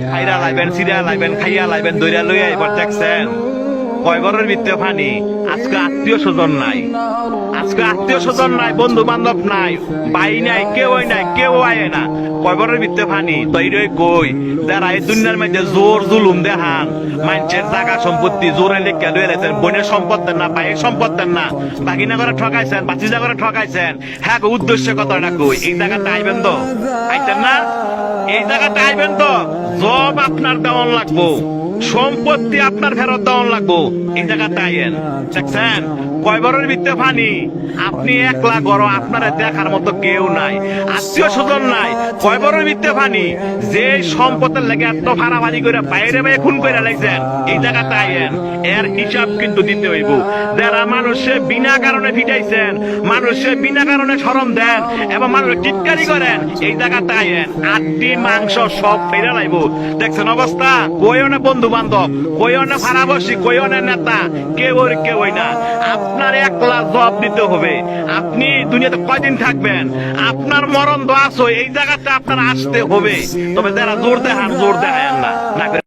খাইরা লাইবেন Syria লাইবেন খাইয়া লাইবেন দইরা লইয়া এবার দেখছেন কয় বড়ের ভিত্তে ফানি আজকে আত্মীয় স্বজন নাই আজকে আত্মীয় স্বজন নাই বন্ধু বান্ধব নাই ভাই নাই কেউ আয় না কয় বড়ের ভিত্তে ফানি তৈরি কই যারা এই দুনিয়ার মধ্যে জোর জুলুম দেখান মানুষের জায়গা সম্পত্তি জোরে লেখা লয়ে লেছেন বোনের সম্পদ দেন না ভাইয়ের সম্পদ দেন না বাগিনা করে ঠকাইছেন বাচিজা করে ঠকাইছেন হ্যাঁ উদ্দেশ্য কথাটা কই এই জায়গাটা আইবেন তো আইতেন না এই জায়গাটা আইবেন তো জব আপনার দেওয়ান লাগবো সম্পত্তি আপনার ফেরত দেওয়ান লাগবো এই জায়গাটা আইয়েন দেখছেন কয় বড়ের ভিত্তে ফানি আপনি একলা গড় আপনারা দেখার মতো কেউ নাই আত্মীয় স্বজন নাই কয় বড়ের ভিত্তে ফানি যে সম্পদের লেগে এত ভাড়াভাড়ি করে বাইরে বাইরে খুন করে লাগছেন এই জায়গাটা আইয়েন এর হিসাব কিন্তু দিতে হইব যারা মানুষে বিনা কারণে ফিটাইছেন মানুষে বিনা কারণে শরম দেন এবং মানুষ টিটকারি করেন এই জায়গাটা আইয়েন আটটি মাংস সব ফেরে লাইব দেখছেন অবস্থা কইও না বন্ধু বান্ধব কইও না ভাড়াবাসী কইও না নেতা কেউই না আপনার একলা জবাব দিতে হবে আপনি দুনিয়াতে কয়দিন থাকবেন আপনার মরণ দোয়া আছে এই জায়গাতে আপনার আসতে হবে তবে যারা জোর দেখান না